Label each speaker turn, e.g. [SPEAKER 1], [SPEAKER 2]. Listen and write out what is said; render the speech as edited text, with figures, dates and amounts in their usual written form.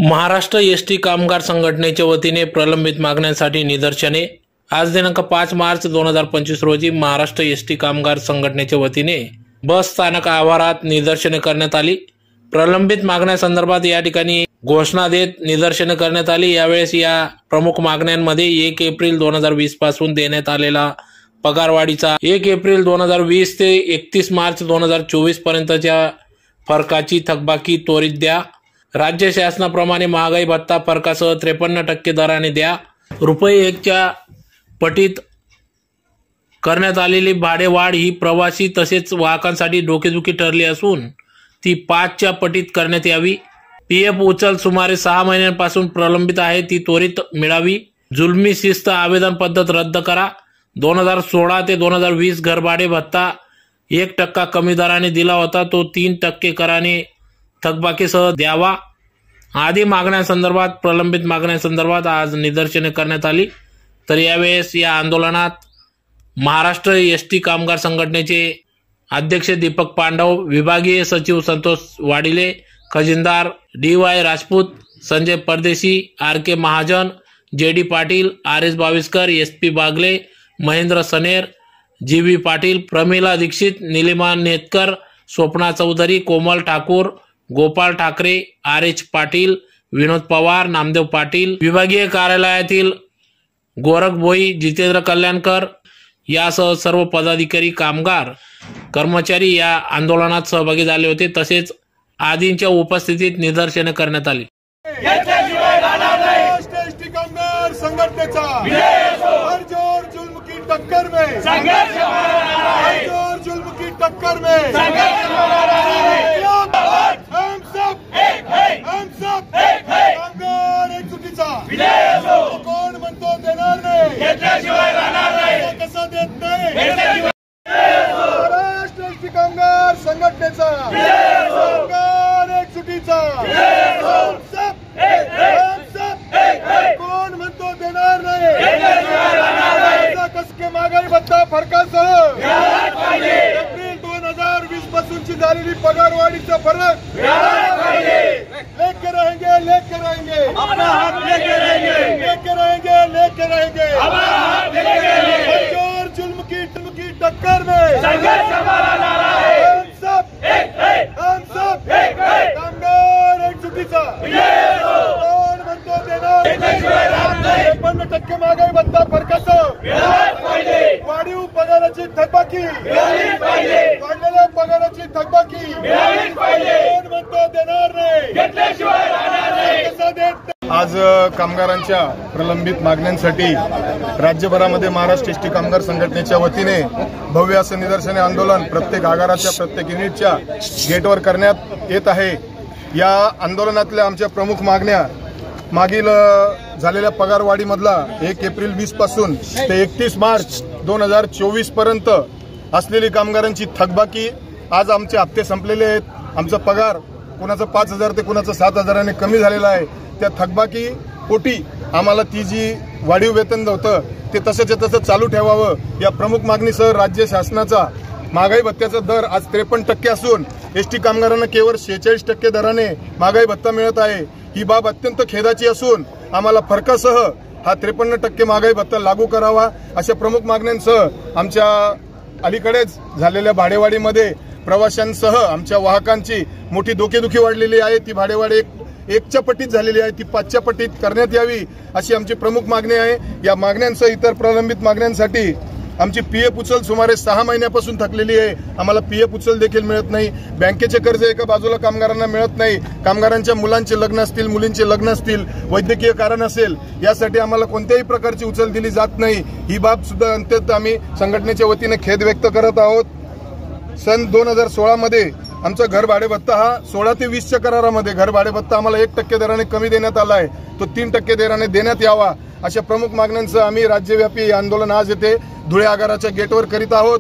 [SPEAKER 1] Maharashtra ST कामगार संघटनेच्या वतीने प्रलंबित मागण्यांसाठी निदर्शने। आज दिनांक 5 मार्च 2025 रोजी महाराष्ट्र एसटी कामगार संघटनेच्या वतीने बस स्थानक आवारात निदर्शने करण्यात आली। प्रलंबित मागण्यांसंदर्भात या ठिकाणी घोषणा देत निदर्शने करण्यात आली। यावेळेस या प्रमुख मागण्यांमध्ये 1 एप्रिल 2020 पासून देण्यात आलेला पगारवाढीचा 1 एप्रिल 2020 ते 31 मार्च 2024 पर्यंतच्या फरकाची थकबाकी त्वरित द्या। राज्य शासनाप्रमाणे महागाई भत्ता फरकासह 53% दराने द्या। ₹1 च्या पटीत करण्यात आलेली भाडेवाढ ही प्रवासी तसेच वाहकांसाठी डोकेदुखी ठरली असून ती 5 च्या पटीत करण्यात यावी। पीएफ उचल सुमारे 6 महिन्यांपासून प्रलंबित आहे ती त्वरित मिळावी। जुलमी शिस्त आवेदन पद्धत रद्द करा। 2016 ते 2020 घरभाडे भत्ता 1% कमी दराने दिला होता तो 3% कराने थकबाकीसह द्यावा। आदी मागण्यांसंदर्भात प्रलंबित मागण्यांसंदर्भात आज निदर्शने करण्यात आली। तर यावेळेस या आंदोलनात महाराष्ट्र एसटी कामगार संघटनेचे अध्यक्ष दीपक पांडव, विभागीय सचिव Santosh Wadile, खजिनदार DY Rajput, Sanjay Pardeshi, RK Mahajan, JD Patil, RS Baviskar, SP Bagle, Mahendra Saner, GV Patil, Pramila Dixit, Neelima Netkar, Swapna Chaudhari, Komal Thakur, Gopal Thackeray, RH Patil, Vinod Pawar, Namdev Patil, विभागीय कार्यालयातील गोरख भोई, जितेंद्र कल्याणकर यासह सर्व पदाधिकारी, कामगार, कर्मचारी या आंदोलनात सहभागी झाले होते। तसेच आदींच्या उपस्थितीत निदर्शने करण्यात आली।
[SPEAKER 2] एसटी कामगार संघटनेचा हर जोर जुल्म की टक्कर में संघर्ष हमारा नारा है। हर जोर जुल्म की टक्कर में संघर्ष हमारा नारा है। हम सब एक है, हम सब एक है। कामगार एकजुटीचा विजय असो। कोण म्हणतो देणार नाही, घेतल्याशिवाय राहणार नाही, कसं देत नाही, घेतल्याशिवाय महाराष्ट्र एसटी कामगार संघटनेचा विजय असो। कामगार एकजुटीचा विजय असो। हम सब एक है, हम सब एक है। कोण म्हणतो देणार नाही, घेतल्याशिवाय राहणार नाही, कसके महागाई भत्ता फरकासह मिळाला पाहिजे। एप्रिल 2020 पासूनची झालेली पगारवाढीचा फरक मिळाला पाहिजे। लेके रहेंगे अपना हाथ लेके रहेंगे, लेके रहेंगे अपना हाथ लेके रहेंगे। जोर जुल्म की टक्कर में संघर्ष हमारा नारा है। हम सब एक है, हम सब एक है। कामगार एकजुटीचा विजय असो। कोण म्हणतो देणार, घेतल्याशिवाय राहणार नाही, 53% महागाई भत्ता फरकासह मिळाला पाहिजे। वाढीव पगाराची थकबाकी मिळाली पाहिजे। वाढलेल्या पगाराची थकबाकी मिळाली पाहिजे। कोण म्हणतो देणार नाही, घेतल्याशिवाय राहणार नाही, कसं देत। आज कामगारांच्या प्रलंबित मागण्यांसाठी राज्यभरामध्ये महाराष्ट्र एसटी कामगार संघटनेच्या वतीने भव्य असं निदर्शने आंदोलन प्रत्येक आगाराच्या प्रत्येक युनिटच्या गेटवर करण्यात येत आहे। या आंदोलनातल्या आमच्या प्रमुख मागण्या मागील झालेल्या पगारवाढीमधला 1 एप्रिल 20 पासून ते 31 मार्च 2024 पर्यंत असलेली कामगारांची थकबाकी, आज आमचे हप्ते संपलेले आहेत। आमचा पगार कुणाचा 5,000 ते कुणाचा 7,000 कमी झालेला आहे। त्या थकबाकी पोटी आम्हाला ती जी वाढीव वेतन होतं ते तसंच्या तसं चालू ठेवावं या प्रमुख मागणीसह राज्य शासनाचा महागाई भत्त्याचा दर आज 53% असून एसटी कामगारांना केवळ 46% दराने महागाई भत्ता मिळत आहे। ही बाब अत्यंत खेदाची असून आम्हाला फरकासह हा 53% महागाई भत्ता लागू करावा अशा प्रमुख मागण्यांसह आमच्या अलीकडेच झालेल्या भाडेवाढीमध्ये प्रवाशांसह आमच्या वाहकांची मोठी डोकेदुखी वाढलेली आहे। ती भाडेवाढी 1 च्या पटीत झालेली आहे, ती 5 च्या पटीत करण्यात यावी अशी आमची प्रमुख मागणी आहे। या मागण्यांसह इतर प्रलंबित मागण्यांसाठी आमची पीएफ उचल सुमारे 6 महिन्यापासून थकलेली आहे। आम्हाला पीएफ उचल देखील मिळत नाही। बँकेचे कर्ज एका बाजूला कामगारांना मिळत नाही। कामगारांच्या मुलांचे लग्न असतील, मुलींचे लग्न असतील, वैद्यकीय कारण असेल, यासाठी आम्हाला कोणत्याही प्रकारची उचल दिली जात नाही। ही बाब सुद्धा अत्यंत आम्ही संघटनेच्या वतीने खेद व्यक्त करत आहोत। सन 2016 मध्ये आमचा घर भाडे भत्ता हा 16 ते 20 च्या करारामध्ये घर भाडे भत्ता आम्हाला 1% दराने कमी देण्यात आला आहे, तो 3% दराने देण्यात यावा अशा प्रमुख मागण्यांसह आम्ही राज्यव्यापी आंदोलन आज येथे धुळे आगाराच्या गेटवर करीत आहोत।